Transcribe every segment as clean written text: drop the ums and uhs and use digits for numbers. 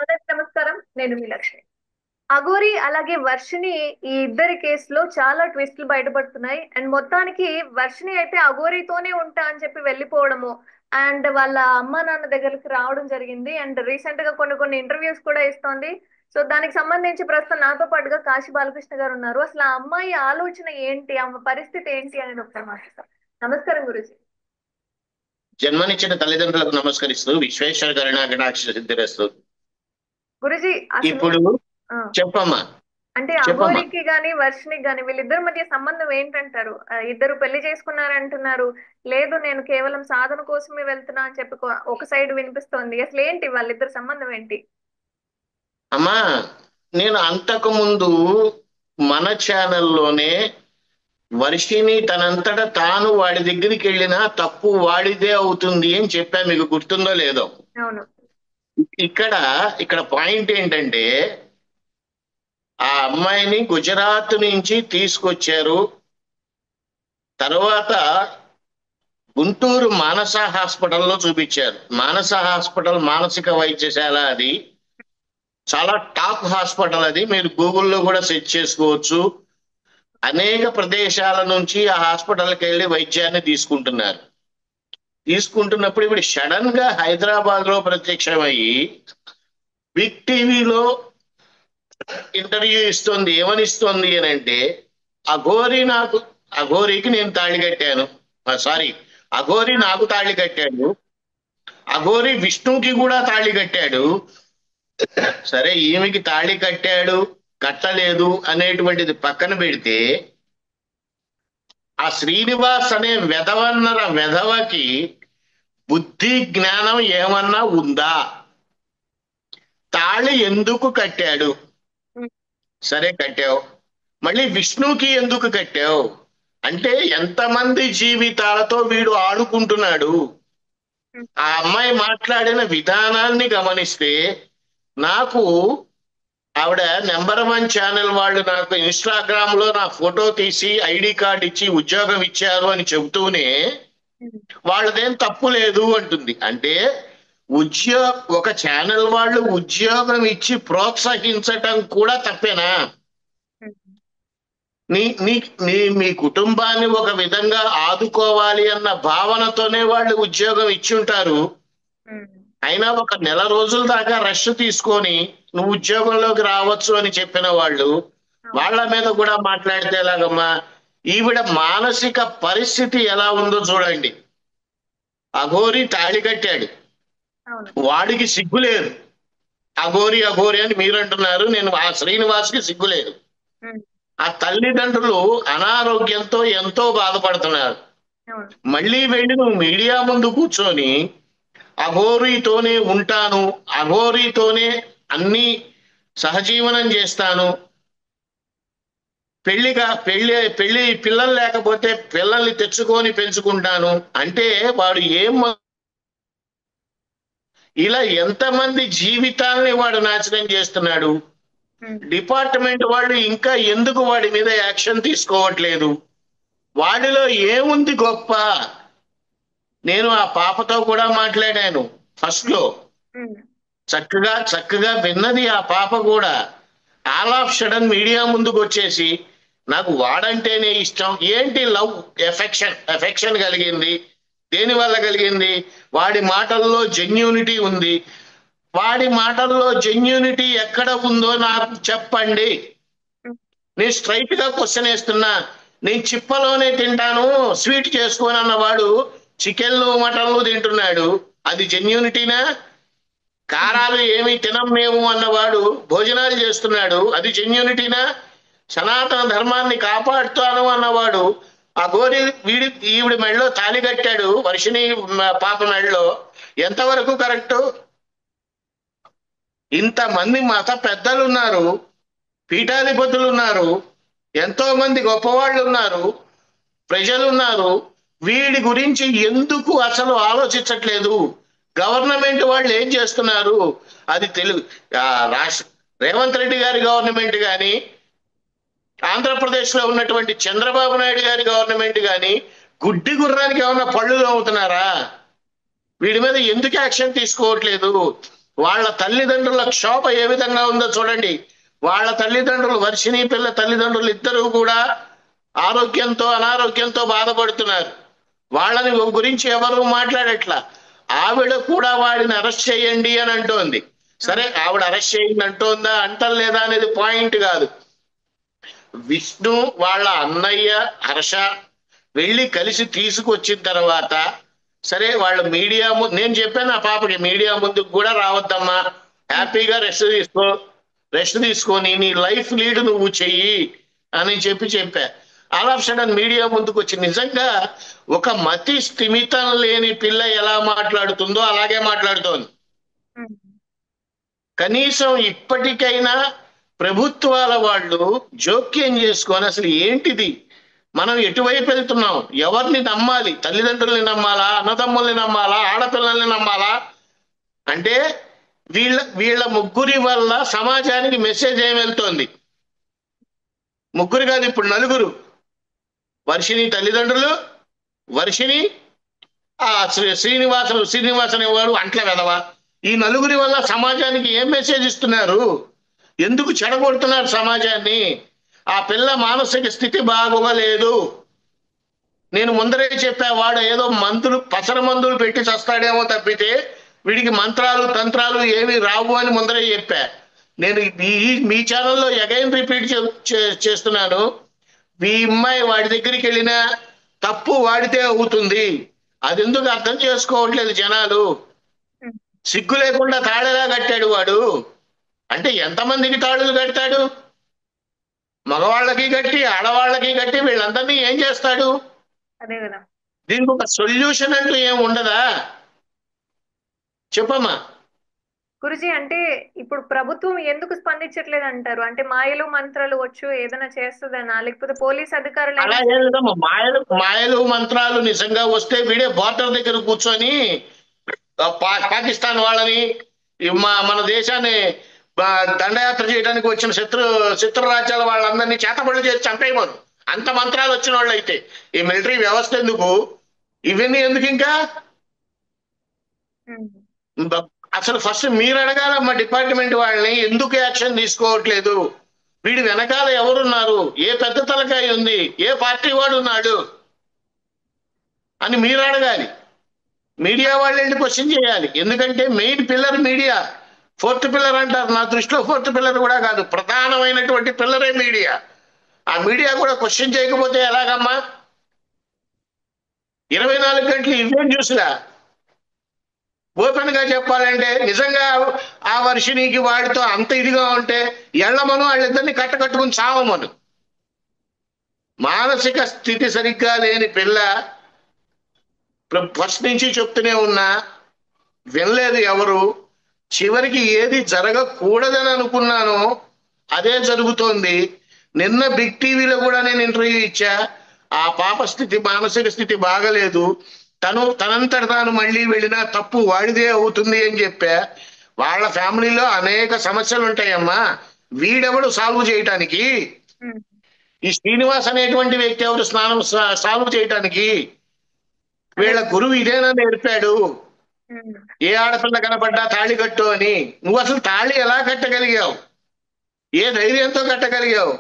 అందరికి నమస్కారం. నేను మీ లక్ష్మి. అఘోరి అలాగే వర్షిని ఈ ఇద్దరి కేసులో చాలా ట్విస్టులు బయటపడుతున్నాయి. అండ్ మొత్తానికి వర్షిని అయితే అఘోరితోనే ఉంటా అని చెప్పి వెళ్ళిపోవడము అండ్ వాళ్ళ అమ్మా నాన్న దగ్గరికి రావడం జరిగింది. అండ్ రీసెంట్ గా కొన్ని కొన్ని ఇంటర్వ్యూస్ కూడా ఇస్తోంది. సో దానికి సంబంధించి ప్రస్తుతం నాతో పాటుగా కాశీ బాలకృష్ణ గారు ఉన్నారు. అసలు ఆ అమ్మాయి ఆలోచన ఏంటి, ఆమె పరిస్థితి ఏంటి అనేది ఒకసారి మాట్లాడతాం. నమస్కారం గురుజీ. జన్మనిచ్చిన తల్లిదండ్రులకు నమస్కరిస్తూ విశ్వేశ్వర కరుణాకటాక్ష సిద్ధిరస్తు. గురుజీ అసలు ఇప్పుడు ఆ, చెప్పమ్మా. అంటే చెప్పమ్మా. అఘోరికి గాని వర్షినికి గాని వీళ్ళిద్దరి మధ్య సంబంధం ఏంటంటారు? ఇద్దరు పెళ్లి చేసుకున్నారంటున్నారు. లేదు నేను కేవలం సాధన కోసమే వెళ్తున్నా అని చెప్పి ఒక సైడ్ వినిపిస్తోంది. అసలు ఏంటి వాళ్ళిద్దరి సంబంధం ఏంటి? అమ్మా, నేను అంతకు ముందు మన ఛానల్లోనే వర్షిని తనంతట తాను వాడి దగ్గరికి వెళ్ళినా తప్పు వాడిదే అవుతుంది అని చెప్పా. మీకు గుర్తుందో లేదో? అవును. ఇక్కడ ఇక్కడ పాయింట్ ఏంటంటే, ఆ అమ్మాయిని గుజరాత్ నుంచి తీసుకొచ్చారు. తర్వాత గుంటూరు మానస హాస్పిటల్లో చూపించారు. మానస హాస్పిటల్ మానసిక వైద్యశాల. అది చాలా టాప్ హాస్పిటల్. అది మీరు గూగుల్లో కూడా సెర్చ్ చేసుకోవచ్చు. అనేక ప్రదేశాల నుంచి ఆ హాస్పిటల్కి వెళ్ళి వైద్యాన్ని తీసుకుంటున్నప్పుడు ఇప్పుడు సడన్ గా హైదరాబాద్ లో ప్రత్యక్షమయ్యి బిగ్ టీవీలో ఇంటర్వ్యూ ఇస్తుంది. ఏమని ఇస్తుంది అని అంటే, అఘోరికి నేను తాళి కట్టాను. సారీ, అఘోరి నాకు తాళి కట్టాడు, అఘోరి విష్ణుకి కూడా తాళి కట్టాడు. సరే, ఈమెకి తాళి కట్టాడు కట్టలేదు అనేటువంటిది పక్కన పెడితే, ఆ శ్రీనివాస్ అనే వెధవకి బుద్ధి జ్ఞానం ఏమన్నా ఉందా? తాళి ఎందుకు కట్టాడు? సరే కట్టావు, మళ్ళీ విష్ణుకి ఎందుకు కట్టావు? అంటే ఎంతమంది జీవితాలతో వీడు ఆడుకుంటున్నాడు. ఆ అమ్మాయి మాట్లాడిన విధానాన్ని గమనిస్తే, నాకు ఆవిడ నెంబర్ 1 ఛానల్ వాళ్ళు నాకు ఇన్స్టాగ్రామ్ లో నా ఫోటో తీసి ఐడి కార్డు ఇచ్చి ఉద్యోగం ఇచ్చారు అని చెబుతూనే వాళ్ళదేం తప్పు లేదు అంటుంది. అంటే ఒక ఛానల్ వాళ్ళు ఉద్యోగం ఇచ్చి ప్రోత్సహించటం కూడా తప్పేనా? మీ కుటుంబాన్ని ఒక విధంగా ఆదుకోవాలి అన్న భావనతోనే వాళ్ళు ఉద్యోగం ఇచ్చి ఉంటారు. అయినా ఒక నెల రోజుల దాకా రెస్ట్ తీసుకొని నువ్వు ఉద్యోగంలోకి రావచ్చు అని చెప్పిన వాళ్ళ మీద కూడా మాట్లాడితే ఎలాగమ్మా? ఈవిడ మానసిక పరిస్థితి ఎలా ఉందో చూడండి. అఘోరి తాళి కట్టాడు, వాడికి సిగ్గు లేదు. అఘోరి అఘోరి అని మీరు అంటున్నారు, నేను ఆ శ్రీనివాస్కి సిగ్గు లేదు. ఆ తల్లిదండ్రులు అనారోగ్యంతో ఎంతో బాధపడుతున్నారు. మళ్ళీ వెళ్ళి నువ్వు మీడియా ముందు కూర్చొని అఘోరితోనే ఉంటాను, అఘోరితోనే అన్ని సహజీవనం చేస్తాను, పెళ్లి పిల్లలు లేకపోతే పిల్లల్ని తెచ్చుకొని పెంచుకుంటాను అంటే వాడు ఇలా ఎంతమంది జీవితాలని వాడు నాశనం చేస్తున్నాడు. డిపార్ట్మెంట్ వాళ్ళు ఇంకా ఎందుకు వాడి మీద యాక్షన్ తీసుకోవట్లేదు? వాడిలో ఏముంది గొప్ప? నేను ఆ పాపతో కూడా మాట్లాడాను ఫస్ట్ లో. చక్కగా విన్నది ఆ పాప కూడా. ఆల్ ఆఫ్ సడన్ మీడియా ముందుకు వచ్చేసి నాకు వాడంటేనే ఇష్టం. ఏంటి లవ్, ఎఫెక్షన్ కలిగింది. దేని వల్ల కలిగింది? వాడి మాటల్లో జెన్యూనిటీ ఉంది. వాడి మాటల్లో జెన్యూనిటీ ఎక్కడ ఉందో నాకు చెప్పండి. నేను స్ట్రైట్ గా క్వశ్చన్ వేస్తున్నా. నేను చిప్పలోనే తింటాను స్వీట్ చేసుకొని అన్నవాడు చికెన్లు మటన్లు తింటున్నాడు, అది జెన్యూనిటీనా? కారాలు ఏమి తినం మేము అన్నవాడు భోజనాలు చేస్తున్నాడు, అది జెన్యూనిటీనా? సనాతన ధర్మాన్ని కాపాడుతాను అన్నవాడు ఆ గోరి ఈవిడి మెడలో తాళి కట్టాడు, వర్షిణి పాప మెడలో. ఎంతవరకు కరెక్టు? ఇంతమంది మత పెద్దలు ఉన్నారు, పీఠాధిపతులు ఉన్నారు, ఎంతో మంది గొప్పవాళ్ళు ఉన్నారు, ప్రజలు ఉన్నారు. వీడి గురించి ఎందుకు అసలు ఆలోచించట్లేదు? గవర్నమెంట్ వాళ్ళు ఏం చేస్తున్నారు? అది రాష్ట్ర రేవంత్ రెడ్డి గారి గవర్నమెంట్ కానీ, ఆంధ్రప్రదేశ్ లో ఉన్నటువంటి చంద్రబాబు నాయుడు గారి గవర్నమెంట్ కానీ గుడ్డి గుర్రానికి ఏమన్నా పళ్ళు అవుతున్నారా? వీడి మీద ఎందుకు యాక్షన్ తీసుకోవట్లేదు? వాళ్ళ తల్లిదండ్రుల క్షోభ ఏ విధంగా ఉందో చూడండి. వాళ్ళ తల్లిదండ్రులు, వర్షిణి పిల్ల తల్లిదండ్రులు ఇద్దరు కూడా ఆరోగ్యంతో అనారోగ్యంతో బాధపడుతున్నారు. వాళ్ళని గురించి ఎవరు మాట్లాడట్లా. ఆవిడ కూడా వాడిని అరెస్ట్ చేయండి అని అంటోంది. సరే, ఆవిడ అరెస్ట్ చేయండి అంటోందా అంటలేదా అనేది పాయింట్ కాదు. విష్ణు వాళ్ళ అన్నయ్య హర్ష వెళ్ళి కలిసి తీసుకొచ్చిన తర్వాత, సరే వాళ్ళ మీడియా నేను చెప్పాను ఆ పాపకి, మీడియా ముందుకు కూడా రావద్దమ్మా, హ్యాపీగా రెస్ట్ తీసుకొని నీ లైఫ్ లీడ్ నువ్వు చెయ్యి అని చెప్పా. ఆల్ ఆఫ్ సడన్ మీడియా ముందుకు వచ్చి నిజంగా ఒక మతి స్థిమితం లేని పిల్ల ఎలా మాట్లాడుతుందో అలాగే మాట్లాడుతోంది. కనీసం ఇప్పటికైనా ప్రభుత్వాల వాళ్ళు జోక్యం చేసుకొని అసలు ఏంటిది, మనం ఎటువైపు వెళ్తున్నాం, ఎవరిని నమ్మాలి, తల్లిదండ్రుల్ని నమ్మాలా, అన్నదమ్ముల్ని నమ్మాలా, ఆడపిల్లల్ని నమ్మాలా? అంటే వీళ్ళ ముగ్గురి వల్ల సమాజానికి మెసేజ్ ఏం వెళ్తోంది? ముగ్గురు కాదు, ఇప్పుడు నలుగురు. వర్షిణి తల్లిదండ్రులు, వర్షిణి శ్రీనివాస్ అనేవాడు అంట్ల వెదవ. ఈ నలుగురి వల్ల సమాజానికి ఏం మెసేజ్ ఇస్తున్నారు? ఎందుకు చెడగొడుతున్నారు సమాజాన్ని? ఆ పిల్ల మానసిక స్థితి బాగోలేదు. నేను ముందరే చెప్పా, వాడు ఏదో పసర మందులు పెట్టి చస్తాడేమో తప్పితే వీడికి మంత్రాలు తంత్రాలు ఏమి రావు అని ముందరే చెప్పా. నేను మీ ఛానల్లో అగైన్ రిపీట్ చేస్తున్నాను. మీ అమ్మాయి వాడి దగ్గరికి వెళ్ళినా తప్పు వాడితే అవుతుంది. అది ఎందుకు అర్థం చేసుకోవట్లేదు జనాలు? సిగ్గు లేకుండా తాళెలా కట్టాడు వాడు? అంటే ఎంతమందికి తాళులు కట్టాడు? మగవాళ్ళకి కట్టి, ఆడవాళ్ళకి కట్టి, వీళ్ళందరినీ ఏం చేస్తాడు? అదే కదా. దీనికి ఒక సొల్యూషన్ అంటూ ఏం ఉండదా? చెప్పమ్మా. గురుజీ, అంటే ఇప్పుడు ప్రభుత్వం ఎందుకు స్పందించట్లేదు అంటారు? అంటే మాయలు మంత్రాలు వచ్చు ఏదైనా చేస్తుందనా, లేకపోతే పోలీస్ అధికారులు అలా ఏం లేదమ్మా. మాయలు మంత్రాలు నిజంగా వస్తే వీడే బార్డర్ దగ్గర కూర్చొని పాకిస్తాన్ వాళ్ళని, మన దేశాన్ని దండయాత్ర చేయడానికి వచ్చిన శత్రు రాజ్యాల వాళ్ళందరినీ చేతబడులు చేసి చంపేయమను. అంత మంత్రాలు వచ్చిన వాళ్ళు అయితే ఈ మిలిటరీ వ్యవస్థ ఎందుకు? ఇవన్నీ ఎందుకు? ఇంకా అసలు ఫస్ట్ మీరు అడగాలమ్మా డిపార్ట్మెంట్ వాళ్ళని, ఎందుకు యాక్షన్ తీసుకోవట్లేదు? వీడి వెనకాల ఎవరున్నారు? ఏ పెద్ద తలకాయ ఉంది? ఏ పార్టీ వాడు ఉన్నాడు అని మీరు అడగాలి. మీడియా వాళ్ళు వెళ్ళి క్వశ్చన్ చేయాలి. ఎందుకంటే main pillar media. Fourth pillar అంటారు, నా దృష్టిలో ఫోర్త్ పిల్లర్ కూడా కాదు, ప్రధానమైనటువంటి పిల్లరే మీడియా. ఆ మీడియా కూడా క్వశ్చన్ చేయకపోతే ఎలాగమ్మా? 24 గంటలు ఇవే న్యూస్లా. ఓపెన్ గా చెప్పాలంటే నిజంగా ఆ వర్షినికి వాడితో అంత ఇదిగా ఉంటే ఎళ్ళమను, వాళ్ళిద్దరిని కట్టుకుని చావమను. మానసిక స్థితి సరిగ్గా లేని పిల్ల. ఫస్ట్ నుంచి చెప్తూనే ఉన్నా, వినలేదు ఎవరు. చివరికి ఏది జరగకూడదని అనుకున్నానో అదే జరుగుతోంది. నిన్న బిగ్ టీవీలో కూడా నేను ఇంటర్వ్యూ ఇచ్చా. ఆ పాప స్థితి, మానసిక స్థితి బాగలేదు. తనంతట తాను మళ్ళీ వెళ్ళినా తప్పు వాడిదే అవుతుంది అని చెప్పా. వాళ్ళ ఫ్యామిలీలో అనేక సమస్యలు ఉంటాయమ్మా. వీడెవడు సాల్వ్ చేయటానికి? ఈ శ్రీనివాస్ అనేటువంటి వ్యక్తి ఎవరు సాల్వ్ చేయటానికి? వీళ్ళ గురువు ఇదేనా నేర్పాడు? ఏ ఆడపిల్ల కనపడ్డా తాళి కట్టు అని. నువ్వు అసలు తాళి ఎలా కట్టగలిగావు? ఏ ధైర్యంతో కట్టగలిగావు?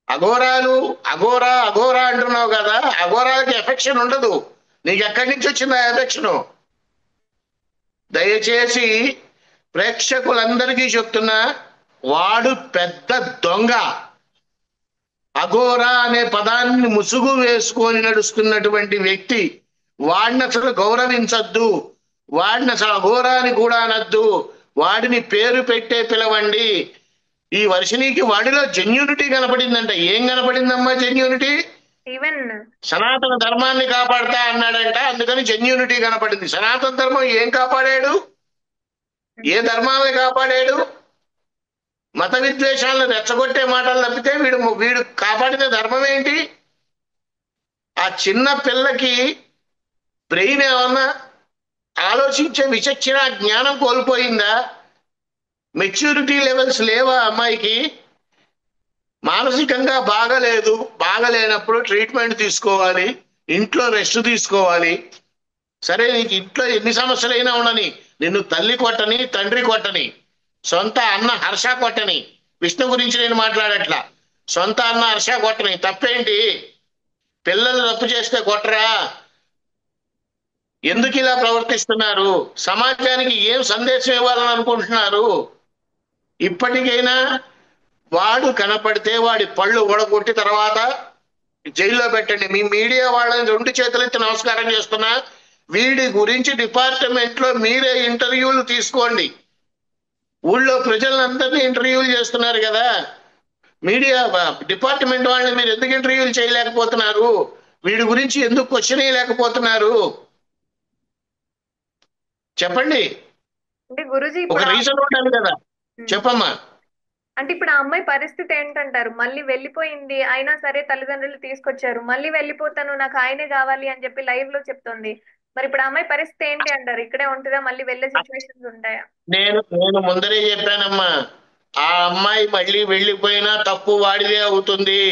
అఘోరా అంటున్నావు కదా, అఘోరాలకి ఎఫెక్షన్ ఉండదు. నీకు ఎక్కడి నుంచి వచ్చింది ఆ ఎఫెక్షను? దయచేసి ప్రేక్షకులందరికీ చెప్తున్నా, వాడు పెద్ద దొంగ. అఘోరా అనే పదాన్ని ముసుగు వేసుకొని నడుస్తున్నటువంటి వ్యక్తి. వాడిని అసలు గౌరవించద్దు. వాడిని అసలు అఘోరా అని కూడా అనద్దు. వాడిని పేరు పెట్టే పిలవండి. ఈ వర్షినికి వాడిలో జెన్యూనిటీ కనపడిందంట. ఏం కనపడిందమ్మా జెన్యూనిటీ? సనాతన ధర్మాన్ని కాపాడతా అన్నాడంట, అందుకని జెన్యూనిటీ కనపడింది. సనాతన ధర్మం ఏం కాపాడాడు? ఏ ధర్మాన్ని కాపాడాడు? మత విద్వేషాలను రెచ్చగొట్టే మాటలు తప్పితే వీడు కాపాడిన ధర్మం ఏంటి? ఆ చిన్న పిల్లకి బ్రెయిన్ ఏమన్నా ఆలోచించే విచక్షణ జ్ఞానం కోల్పోయిందా? మెచ్యూరిటీ లెవెల్స్ లేవా అమ్మాయికి? మానసికంగా బాగలేనప్పుడు ట్రీట్మెంట్ తీసుకోవాలి, ఇంట్లో రెస్ట్ తీసుకోవాలి. సరే, నీకు ఇంట్లో ఎన్ని సమస్యలైనా ఉండని, నిన్ను తల్లి కొట్టని, తండ్రి కొట్టని, సొంత అన్న హర్ష కొట్టని. విష్ణు గురించి నేను మాట్లాడట్లా. సొంత అన్న హర్ష కొట్టని. తప్పేంటి? పిల్లలు తప్పు చేస్తే కొట్టరా? ఎందుకు ఇలా ప్రవర్తిస్తున్నారు? సమాజానికి ఏం సందేశం ఇవ్వాలని అనుకుంటున్నారు? ఇప్పటికైనా వాడు కనపడితే వాడి పళ్ళు ఊడగొట్టి తర్వాత జైల్లో పెట్టండి. మీ మీడియా వాళ్ళని రెండు చేతులెత్తి నమస్కారం చేస్తున్నా. వీడి గురించి డిపార్ట్మెంట్ లో మీరే ఇంటర్వ్యూలు తీసుకోండి. ఊళ్ళో ప్రజలందరినీ ఇంటర్వ్యూలు చేస్తున్నారు కదా, మీడియా డిపార్ట్మెంట్ వాళ్ళని మీరు ఎందుకు ఇంటర్వ్యూలు చేయలేకపోతున్నారు? వీడి గురించి ఎందుకు క్వశ్చన్ వేయలేకపోతున్నారు? చెప్పండి. అంటే గురుజీ ఒక ఇప్పుడు రీజన్ ఉండాలి కదా. చెప్పమ్మా. అంటే ఇప్పుడు ఆ అమ్మాయి పరిస్థితి ఏంటంటారు? మళ్ళీ వెళ్ళిపోయింది, అయినా సరే తల్లిదండ్రులు తీసుకొచ్చారు, మళ్ళీ వెళ్ళిపోతాను నాకు ఆయనే కావాలి అని చెప్పి లైవ్ లో చెప్తోంది. మరి ఇప్పుడు ఆ అమ్మాయి పరిస్థితి ఏంటి అంటారు? ఇక్కడే ఉంటుందా? మళ్ళీ వెళ్ళే సిచ్యువేషన్స్ ఉంటాయా? నేను నేను ముందరే చెప్పానమ్మా, ఆ అమ్మాయి మళ్ళీ వెళ్ళిపోయినా తప్పు వాడిదే అవుతుంది.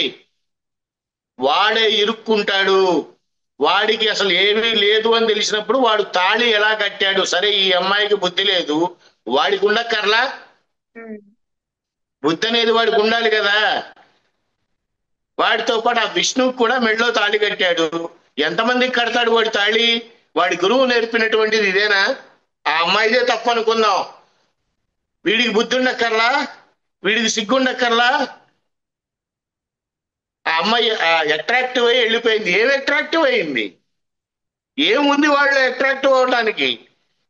వాడే ఇరుక్కుంటాడు. వాడికి అసలు ఏమీ లేదు అని తెలిసినప్పుడు వాడు తాళి ఎలా కట్టాడు? సరే, ఈ అమ్మాయికి బుద్ధి లేదు, వాడికి ఉండక్కర్లా? ఉమ్. బుద్ధి అనేది వాడికి ఉండాలి కదా. వాడితో పాటు ఆ విష్ణువు కూడా మెడలో తాళి కట్టాడు. ఎంతమందికి కడతాడు వాడి తాళి? వాడి గురువు నేర్పినటువంటిది ఇదేనా? ఆ అమ్మాయిదే తప్పు అనుకుందాం. వీడికి బుద్ధి ఉండక్కర్లా? వీడికి సిగ్గుండక్కర్లా? ఆ అమ్మాయి అట్రాక్టివ్ అయ్యి వెళ్ళిపోయింది. ఏం అట్రాక్టివ్ అయింది? ఏముంది వాళ్ళు అట్రాక్టివ్ అవడానికి?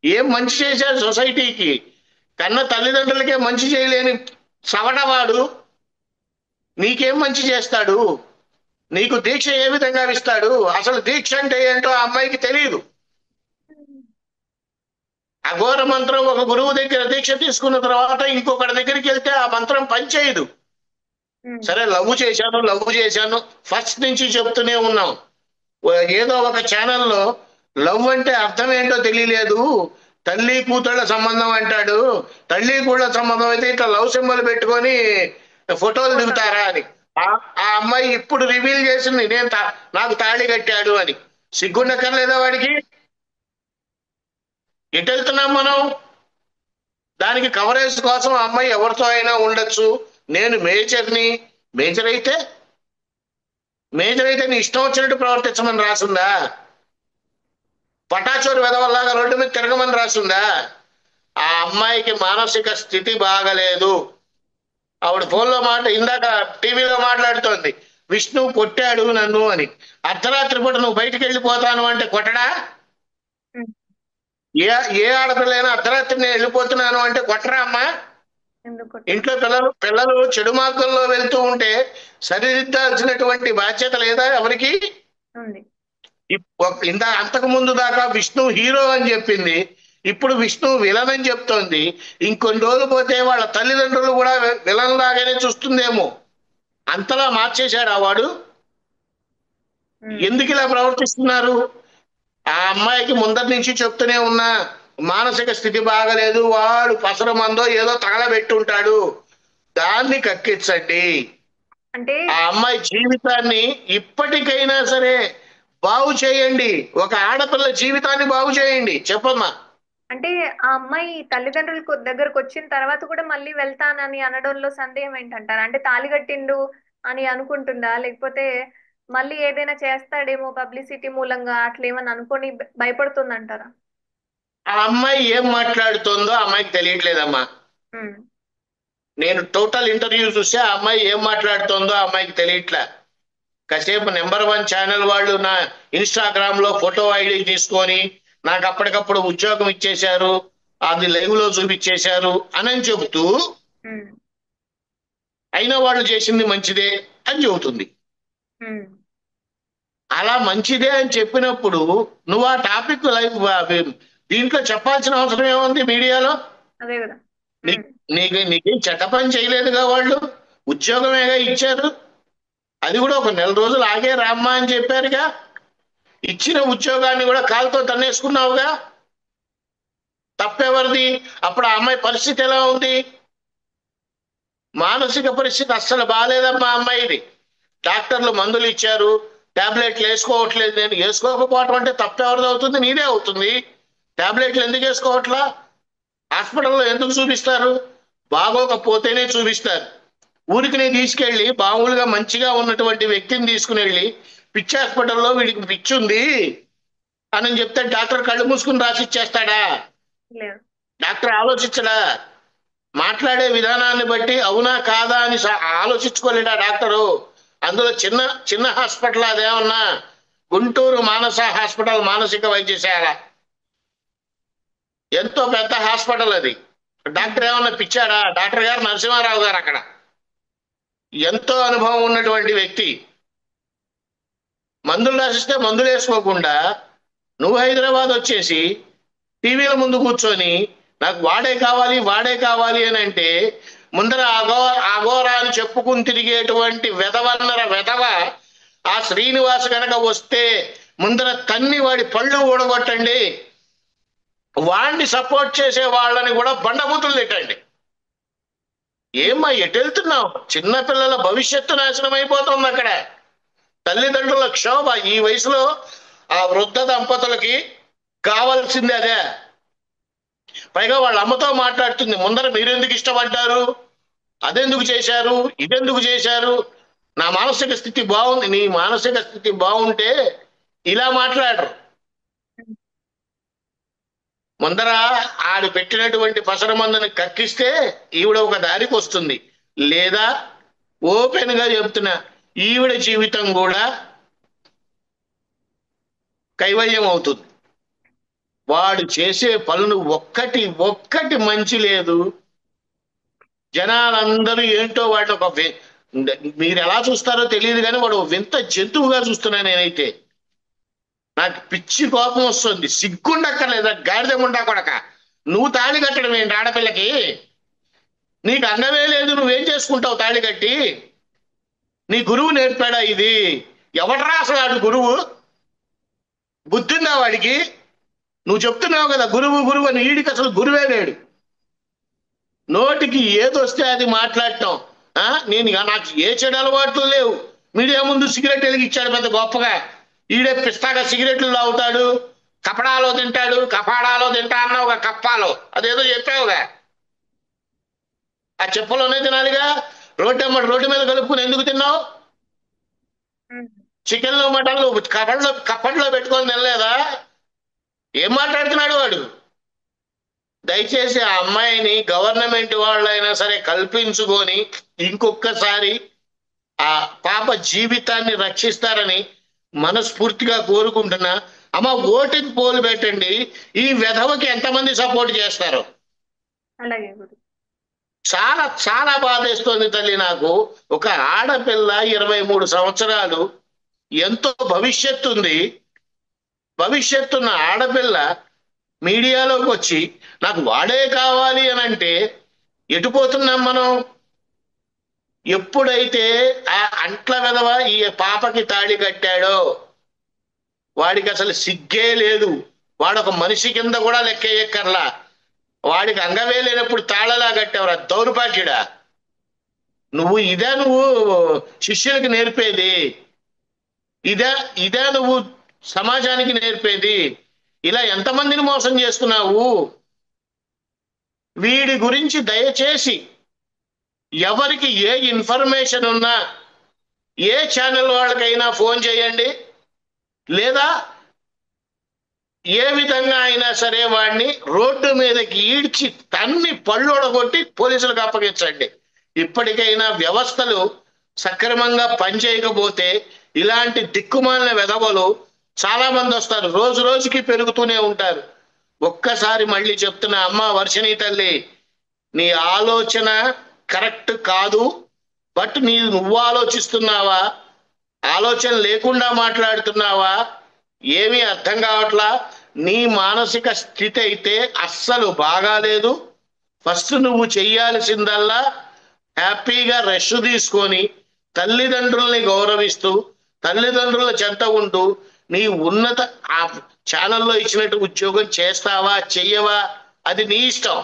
ఏం మంచి చేశారు సొసైటీకి? కన్న తల్లిదండ్రులకే మంచి చేయలేని సవటవాడు నీకేం మంచి చేస్తాడు? నీకు దీక్ష ఏ విధంగా ఇస్తాడు? అసలు దీక్ష అంటే ఏంటో ఆ అమ్మాయికి తెలియదు. అఘోర మంత్రం ఒక గురువు దగ్గర దీక్ష తీసుకున్న తర్వాత ఇంకొకటి దగ్గరికి వెళ్తే ఆ మంత్రం పనిచేయదు. ఉమ్. సరే, లవ్ చేశాను ఫస్ట్ నుంచి చెప్తూనే ఉన్నాం. ఏదో ఒక ఛానల్లో లవ్ అంటే అర్థం ఏంటో తెలియలేదు, తల్లి కూతుళ్ళ సంబంధం అంటాడు. తల్లి కూతుళ్ళ సంబంధం అయితే ఇట్లా లవ్ సింబల్ పెట్టుకొని ఫోటోలు దిగుతారా అని. ఆ అమ్మాయి ఇప్పుడు రివీల్ చేసింది, నాకు తాళి కట్టాడు అని. సిగ్గుండక్కర్లేదా వాడికి? ఎటు వెళ్తున్నాం మనం? దానికి కవరేజ్ కోసం ఆ అమ్మాయి ఎవరితో అయినా ఉండొచ్చు. నేను మేజర్ అయితే నీ ఇష్టం వచ్చినట్టు ప్రవర్తించమని రాసిందా? పటాచోరు వెదవల్లాగా రోడ్డు మీద తిరగమని రాసిందా? ఆ అమ్మాయికి మానసిక స్థితి బాగలేదు. ఆవిడ ఫోన్లో ఇందాక టీవీలో మాట్లాడుతోంది, విష్ణు కొట్టాడు నన్ను అని. అర్ధరాత్రి పూట నువ్వు బయటికి వెళ్ళిపోతాను అంటే కొట్టడా? ఉమ్. ఏ ఏ ఆడపిల్లైనా అర్ధరాత్రి నేను వెళ్ళిపోతున్నాను అంటే కొట్టరా అమ్మా? ఎందుకు? ఇంట్లో పిల్లలు చెడు మార్గంలో వెళ్తూ ఉంటే సరిదిద్దాల్సినటువంటి బాధ్యత లేదా ఎవరికి? ఉంది. అంతకు ముందు దాకా విష్ణు హీరో అని చెప్పింది, ఇప్పుడు విష్ణు విలన్ అని చెప్తోంది. ఇంకొన్ని రోజులు పోతే వాళ్ళ తల్లిదండ్రులు కూడా విలన్ లాగానే చూస్తుందేమో. అంతలా మార్చేశాడు ఆ వాడు. ఎందుకు ఇలా ప్రవర్తిస్తున్నారు? ఆ అమ్మాయికి ముందరి నుంచి చెప్తూనే ఉన్నా, మానసిక స్థితి బాగలేదు, వాడు పసరు మందో ఏదో తగలబెట్టి ఉంటాడు, దాన్ని కక్కించండి. అంటే ఆ అమ్మాయి జీవితాన్ని ఇప్పటికైనా సరే బాగు చేయండి. ఒక ఆడపిల్ల జీవితాన్ని బాగు చేయండి. చెప్పమ్మా. అంటే ఆ అమ్మాయి తల్లిదండ్రుల దగ్గరకు వచ్చిన తర్వాత కూడా మళ్ళీ వెళ్తానని అనడంలో సందేహం ఏంటంటారు? అంటే తాళి కట్టిండు అని అనుకుంటుందా, లేకపోతే మళ్ళీ ఏదైనా చేస్తాడేమో పబ్లిసిటీ మూలంగా అట్లా ఏమని అనుకొని భయపడుతుందంటారా? ఆ అమ్మాయి ఏం మాట్లాడుతుందో ఆ అమ్మాయికి తెలియట్లేదమ్మా. ఉమ్. నేను టోటల్ ఇంటర్వ్యూ చూస్తే ఆ అమ్మాయి ఏం మాట్లాడుతుందో ఆ అమ్మాయికి తెలియట్లే. కాసేపు నెంబర్ 1 ఛానల్ వాళ్ళు నా ఇన్స్టాగ్రామ్ లో ఫోటో ఐడి తీసుకొని నాకు అప్పటికప్పుడు ఉద్యోగం ఇచ్చేశారు, అది లైవ్ లో చూపించేశారు అని చెబుతూ, ఉమ్. అయినా వాళ్ళు చేసింది మంచిదే అని చెబుతుంది. ఉమ్. అలా మంచిదే అని చెప్పినప్పుడు నువ్వు ఆ టాపిక్ లైవ్ దీంట్లో చెప్పాల్సిన అవసరం ఏముంది మీడియాలో? అదే కదా. నీ- నీకేం చెడ్డ పని చేయలేదుగా, వాళ్ళు ఉద్యోగమేగా ఇచ్చారు. అది కూడా ఒక నెల రోజులు ఆగే రామ్మా అని చెప్పారుగా. ఇచ్చిన ఉద్యోగాన్ని కూడా కాలుతో తన్నేసుకున్నావుగా. తప్పెవరిది? అప్పుడు ఆ అమ్మాయి పరిస్థితి ఎలా ఉంది? మానసిక పరిస్థితి అస్సలు బాగాలేదమ్మా అమ్మాయిది. డాక్టర్లు మందులు ఇచ్చారు, టాబ్లెట్లు వేసుకోవట్లేదు. నేను వేసుకోకపోవటం అంటే తప్పెవరిది అవుతుంది? నీదే అవుతుంది. టాబ్లెట్లు ఎందుకు వేసుకోవట్లా? హాస్పిటల్లో ఎందుకు చూపిస్తారు? బాగోకపోతేనే చూపిస్తారు. ఊరికినే తీసుకెళ్ళి మామూలుగా మంచిగా ఉన్నటువంటి వ్యక్తిని తీసుకుని వెళ్ళి పిచ్చి హాస్పిటల్లో వీడికి పిచ్చి ఉంది అని చెప్తే డాక్టర్ కళ్ళు మూసుకుని రాసిచ్చేస్తాడా? లేదు. డాక్టర్ ఆలోచించడా? మాట్లాడే విధానాన్ని బట్టి అవునా కాదా అని ఆలోచించుకోలేడా డాక్టరు? అందులో చిన్న చిన్న హాస్పిటల్ అదేమన్నా గుంటూరు మానస హాస్పిటల్, మానసిక వైద్యశాల, ఎంతో పెద్ద హాస్పిటల్ అది. డాక్టర్ ఏమన్నా పిచ్చాడా? డాక్టర్ గారు నరసింహారావు గారు అక్కడ ఎంతో అనుభవం ఉన్నటువంటి వ్యక్తి. మందులు రాసిస్తే మందులు వేసుకోకుండా నువ్వు హైదరాబాద్ వచ్చేసి టీవీల ముందు కూర్చొని నాకు వాడే కావాలి వాడే కావాలి అని అంటే ముందర అఘోరా అని చెప్పుకుని తిరిగేటువంటి వెధవన్నర వెధవ ఆ శ్రీనివాస్ గనక వస్తే ముందర తన్ని వాడి పళ్ళు ఊడగొట్టండి, వాడిని సపోర్ట్ చేసే వాళ్ళని కూడా బండబూతులు తిట్టండి. ఏమ్మా ఎటు వెళ్తున్నావు? చిన్నపిల్లల భవిష్యత్తు నాశనం అయిపోతుంది అక్కడ. తల్లిదండ్రుల క్షోభ ఈ వయసులో ఆ వృద్ధ దంపతులకి కావాల్సింది అదే. పైగా వాళ్ళ అమ్మతో మాట్లాడుతుంది, ముందర మీరెందుకు ఇష్టపడ్డారు, అదెందుకు చేశారు, ఇదెందుకు చేశారు, నా మానసిక స్థితి బాగుంది. నీ మానసిక స్థితి బాగుంటే ఇలా మాట్లాడరు. ముందర ఆడు పెట్టినటువంటి పసర మందుని కక్కిస్తే ఈవిడ ఒక దారికి వస్తుంది. లేదా ఓపెన్ గా చెప్తున్నా, ఈవిడ జీవితం కూడా కైవల్యం అవుతుంది. వాడు చేసే పనులు ఒక్కటి ఒక్కటి మంచి లేదు. జనాలందరూ ఏంటో వాటి ఒక మీరు ఎలా చూస్తారో తెలియదు కానీ వాడు వింత జంతువుగా చూస్తున్నా నేనైతే. నాకు పిచ్చి కోపం వస్తుంది. సిగ్గుండక్కర్లేదా గాడిద ముండా కొడక? నువ్వు తాళి కట్టడం ఏంటి ఆడపిల్లకి? నీకు అన్నమే లేదు, నువ్వేం చేసుకుంటావు తాళి కట్టి? నీ గురువు నేర్పాడా ఇది? ఎవడరా అసలు వాడు గురువు? బుద్ధిందా వాడికి? నువ్వు చెప్తున్నావు కదా గురువు గురువు అని, వీడికి అసలు గురువే లేడు. నోటికి ఏదొస్తే అది మాట్లాడటం. నేను నాకు ఏ చెడు అలవాట్లు లేవు. మీడియా ముందు సిగరెట్ వెలిగిచ్చాడు పెద్ద గొప్పగా. ఈడే పిస్తాగా సిగరెట్లు తాగుతాడు, కపడాలో తింటాడు, కపాడాలో తింటా అన్న ఒక కప్పాలో అదేదో చెప్పావుగా. ఆ చెప్పులోనే తినాలిగా. రోడ్డు మీద కలుపుకుని ఎందుకు తిన్నావు? చికెన్లు మటన్లు కప్పట్లో పెట్టుకొని తినలేదా? ఏం మాట్లాడుతున్నాడు వాడు? దయచేసి ఆ అమ్మాయిని గవర్నమెంట్ వాళ్ళైనా సరే కల్పించుకొని ఇంకొకసారి ఆ పాప జీవితాన్ని రక్షిస్తారని మనస్ఫూర్తిగా కోరుకుంటున్నా. అమ్మ ఓటుకి పోలు పెట్టండి. ఈ వెధవకి ఎంతమంది సపోర్ట్ చేస్తారు? అలాగే. చాలా చాలా బాధేస్తోంది తల్లి నాకు. ఒక ఆడపిల్ల 23 సంవత్సరాలు, ఎంతో భవిష్యత్తు ఉంది. భవిష్యత్తున్న ఆడపిల్ల మీడియాలోకి వచ్చి నాకు వాడే కావాలి అని అంటే ఎటుపోతున్నాం మనం? ఎప్పుడైతే ఆ అంట్ల వెధవ ఈ పాపకి తాళి కట్టాడో వాడికి అసలు సిగ్గే లేదు. వాడు ఒక మనిషి కింద కూడా లెక్క ఎక్కర్లా. వాడికి అంగవే లేనప్పుడు తాళలా కట్టావురా దౌర్భాగ్యుడా. నువ్వు శిష్యులకి నేర్పేది? ఇదే నువ్వు సమాజానికి నేర్పేది? ఇలా ఎంతమందిని మోసం చేస్తున్నావు? వీడి గురించి దయచేసి ఎవరికి ఏ ఇన్ఫర్మేషన్ ఉన్నా ఏ ఛానల్ వాళ్ళకైనా ఫోన్ చేయండి, లేదా ఏ విధంగా అయినా సరే వాడిని రోడ్డు మీదకి ఈడ్చి తన్ని పళ్ళొడగొట్టి పోలీసులకు అప్పగించండి. ఇప్పటికైనా వ్యవస్థలు సక్రమంగా పనిచేయకపోతే ఇలాంటి దిక్కుమాలిన వెధవలు చాలా మంది వస్తారు, రోజు రోజుకి పెరుగుతూనే ఉంటారు. ఒక్కసారి మళ్ళీ చెప్తున్నా, అమ్మ వర్షిణి తల్లి, నీ ఆలోచన కరెక్ట్ కాదు. బట్ నువ్వు ఆలోచిస్తున్నావా, ఆలోచన లేకుండా మాట్లాడుతున్నావా, ఏమీ అర్థం కావట్లా. నీ మానసిక స్థితి అయితే అస్సలు బాగాలేదు. ఫస్ట్ నువ్వు చెయ్యాల్సిందల్లా హ్యాపీగా రెస్ట్ తీసుకొని తల్లిదండ్రుల్ని గౌరవిస్తూ తల్లిదండ్రుల చెంత ఉంటూ నీ ఉన్నత ఆ ఛానల్లో ఇచ్చినట్టు ఉద్యోగం చేస్తావా చెయ్యవా అది నీ ఇష్టం.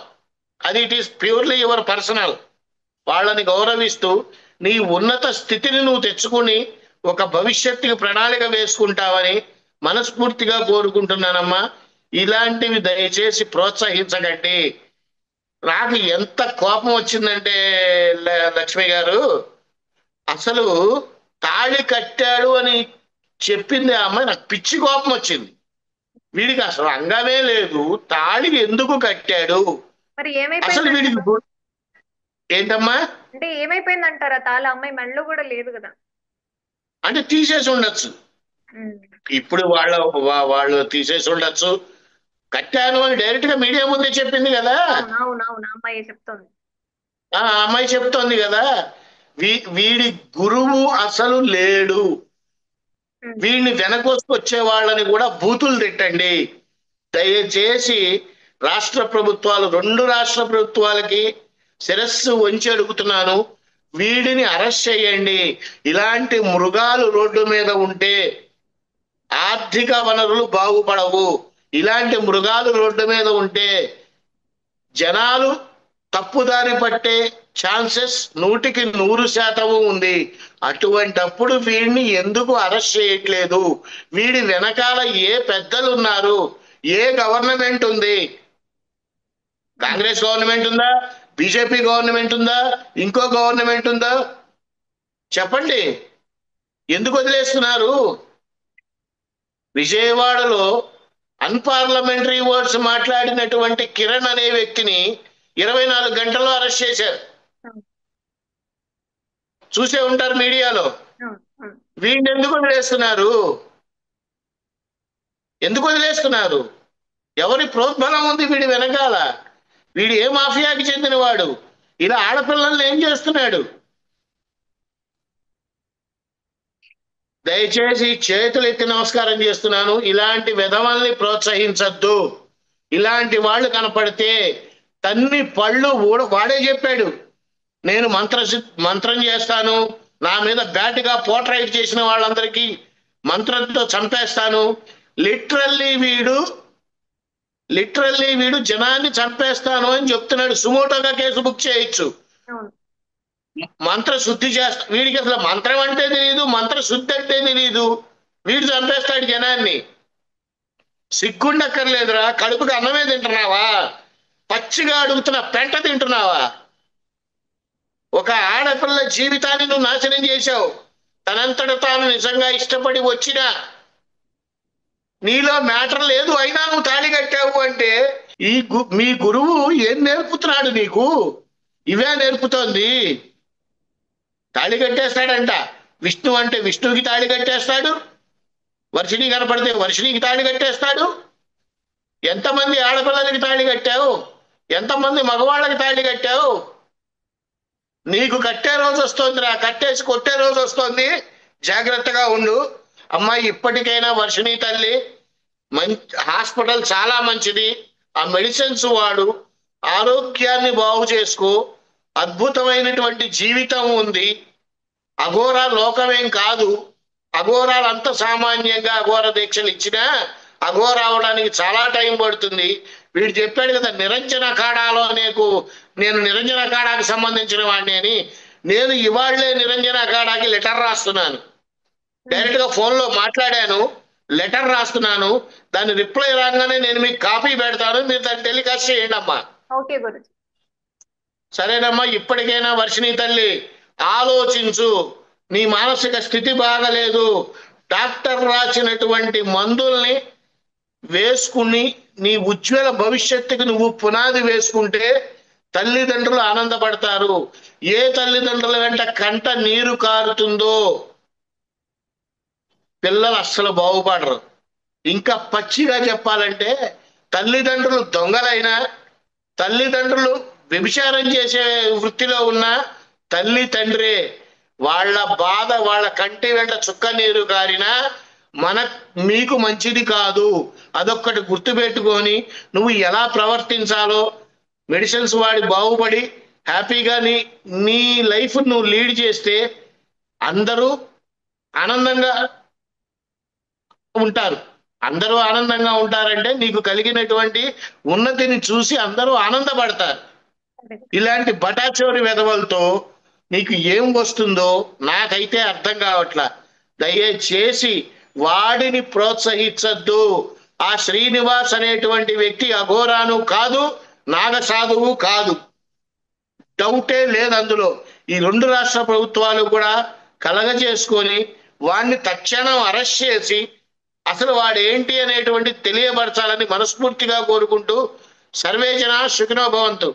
అది it is purely your personal. వాళ్ళని గౌరవిస్తూ నీ ఉన్నత స్థితిని నువ్వు తెచ్చుకుని ఒక భవిష్యత్తుకి ప్రణాళిక వేసుకుంటావని మనస్ఫూర్తిగా కోరుకుంటున్నానమ్మా. ఇలాంటివి దయచేసి ప్రోత్సహించకండి. నాకు ఎంత కోపం వచ్చిందంటే లక్ష్మి గారు, అసలు తాళి కట్టాడు అని చెప్పింది ఆ అమ్మాయి, నాకు పిచ్చి కోపం వచ్చింది. వీడికి అసలు అంగమే లేదు, తాళి ఎందుకు కట్టాడు? మరి అసలు ఏమైపోయింది వీడికి అంటారు? ఏంటమ్మా అంటే ఏమైపోయింది అంటారా? తాళ అమ్మాయి మెడలో కూడా లేదు కదా. అంటే తీసేసి ఉండొచ్చు. ఉమ్. ఇప్పుడు వాళ్ళు తీసేసి ఉండొచ్చు. కట్టాను అని డైరెక్ట్ గా మీడియా ముందే చెప్పింది కదా. అవును అవును అవును, అమ్మాయి చెప్తోంది. ఆ అమ్మాయి చెప్తోంది కదా. వీడి గురువు అసలు లేడు. ఉమ్. వీడిని వెనకొచ్చుకొచ్చే వాళ్ళని కూడా బూతులు తిట్టండి దయచేసి. రాష్ట్ర ప్రభుత్వాలు, రెండు రాష్ట్ర ప్రభుత్వాలకి శిరస్సు వంచి అడుగుతున్నాను, వీడిని అరెస్ట్ చేయండి. ఇలాంటి మృగాలు రోడ్డు మీద ఉంటే ఆర్థిక వనరులు బాగుపడవు. ఇలాంటి మృగాలు రోడ్డు మీద ఉంటే జనాలు తప్పుదారి పట్టే ఛాన్సెస్ 100% ఉంది. అటువంటప్పుడు వీడిని ఎందుకు అరెస్ట్ చేయట్లేదు? వీడి వెనకాల ఏ పెద్దలు ఉన్నారు? ఏ గవర్నమెంట్ ఉంది? కాంగ్రెస్ గవర్నమెంట్ ఉందా? బీజేపీ గవర్నమెంట్ ఉందా? ఇంకో గవర్నమెంట్ ఉందా? చెప్పండి, ఎందుకు వదిలేస్తున్నారు? విజయవాడలో అన్పార్లమెంటరీ వర్డ్స్ మాట్లాడినటువంటి కిరణ్ అనే వ్యక్తిని 24 గంటల్లో అరెస్ట్ చేశారు. అవును చూసే ఉంటారు మీడియాలో. అవును అవును. వీడిని ఎందుకు వదిలేస్తున్నారు? ఎందుకు వదిలేస్తున్నారు? ఎవరి ప్రోద్బలం ఉంది వీడి వెనకాల? వీడు ఏ మాఫియాకి చెందినవాడు? ఇలా ఆడపిల్లల్ని ఏం చేస్తున్నాడు? దయచేసి చేతులు ఎత్తి నమస్కారం చేస్తున్నాను, ఇలాంటి విధవల్ని ప్రోత్సహించద్దు. ఇలాంటి వాళ్ళు కనపడితే తన్ని పళ్ళు వాడే చెప్పాడు, నేను మంత్రం చేస్తాను, నా మీద బ్యాట్గా పోర్ట్రైట్ చేసిన వాళ్ళందరికీ మంత్రంతో చంపేస్తాను. లిటరల్లీ వీడు జనాన్ని చంపేస్తాను అని చెప్తున్నాడు. సుమోటోగా కేసు బుక్ చేయొచ్చు. అవును మంత్ర శుద్ధి చేస్తా. వీడికి అసలు మంత్రం అంటే తెలియదు, మంత్ర శుద్ధి అంటే తెలియదు. వీడు చంపేస్తాడు జనాన్ని. సిగ్గుండక్కర్లేదురా. కడుపుకి అన్నమే తింటున్నావా? పచ్చిగా అడుగుతున్న పెంట తింటున్నావా? ఒక ఆడపిల్ల జీవితాన్ని నువ్వు నాశనం చేశావు. తనంతట తాను నిజంగా ఇష్టపడి వచ్చినా నీలో మ్యాటర్ లేదు, అయినా నువ్వు తాళి కట్టావు అంటే మీ గురువు ఏం నేర్పుతున్నాడు నీకు? ఇవే నేర్పుతోంది. తాళి కట్టేస్తాడంట. విష్ణు అంటే విష్ణువుకి తాళి కట్టేస్తాడు, వర్షిణి కనపడితే వర్షిణికి తాళి కట్టేస్తాడు. ఎంతమంది ఆడపిల్లలకి తాళి కట్టావు? ఎంతమంది మగవాళ్ళకి తాళి కట్టావు? నీకు కట్టే రోజు వస్తుందిరా, కట్టేసి కొట్టే రోజు వస్తుంది. జాగ్రత్తగా ఉండు అమ్మాయి. ఇప్పటికైనా వర్షిణి తల్లి, హాస్పిటల్ చాలా మంచిది, ఆ మెడిసిన్స్ వాడు, ఆరోగ్యాన్ని బాగు చేసుకో. అద్భుతమైనటువంటి జీవితం ఉంది. అఘోరా లోకమేం కాదు. అఘోరాలు అంత సామాన్యంగా అఘోర దీక్షలు ఇచ్చినా అఘోర అవడానికి చాలా టైం పడుతుంది. వీడు చెప్పాడు కదా నిరంజన అఖాడాలో నేను నిరంజన అఖాడాకి సంబంధించిన వాడిని అని. నేను ఇవాళ్లే నిరంజన అఖాడాకి లెటర్ రాస్తున్నాను. డైరెక్ట్ గా ఫోన్ లో మాట్లాడాను, లెటర్ రాస్తున్నాను. దాని రిప్లై రాగానే నేను మీకు కాపీ పెడతాను, మీరు దాన్ని టెలికాస్ట్ చేయండి అమ్మా. ఓకే గురుజీ. సరేనమ్మా. ఇప్పటికైనా వర్షిణి తల్లి ఆలోచించు. నీ మానసిక స్థితి బాగలేదు. డాక్టర్ రాసినటువంటి మందుల్ని వేసుకుని నీ ఉజ్వల భవిష్యత్తుకి నువ్వు పునాది వేసుకుంటే తల్లిదండ్రులు ఆనందపడతారు. ఏ తల్లిదండ్రుల వెంట కంట నీరు కారుతుందో పిల్లలు అస్సలు బాగుపడరు. ఇంకా పచ్చిగా చెప్పాలంటే తల్లిదండ్రులు దొంగలైనా, తల్లిదండ్రులు వ్యభిచారం చేసే వృత్తిలో ఉన్న తల్లి తండ్రే, వాళ్ళ బాధ వాళ్ళ కంటి వెంట చుక్క నీరు కారినా మీకు మంచిది కాదు. అదొక్కటి గుర్తుపెట్టుకొని నువ్వు ఎలా ప్రవర్తించాలో మెడిసిన్స్ వాడి బాగుపడి హ్యాపీగా నీ లైఫ్ నువ్వు లీడ్ చేస్తే అందరూ ఆనందంగా ఉంటారు. అందరూ ఆనందంగా ఉంటారంటే నీకు కలిగినటువంటి ఉన్నతిని చూసి అందరూ ఆనందపడతారు. ఇలాంటి బటాచోరి వెధవలతో నీకు ఏం వస్తుందో నాకైతే అర్థం కావట్లా. దయచేసి వాడిని ప్రోత్సహించద్దు. ఆ శ్రీనివాస్ అనేటువంటి వ్యక్తి అఘోరాను కాదు, నాగ సాధువు కాదు, డౌటే లేదు అందులో. ఈ రెండు రాష్ట్ర ప్రభుత్వాలు కూడా కలగజేసుకొని వాడిని తక్షణం అరెస్ట్ చేసి అసలు వాడు ఏంటి అనేటువంటి తెలియపరచాలని మనస్ఫూర్తిగా కోరుకుంటూ, సర్వేజన సుఖినో భవంతు.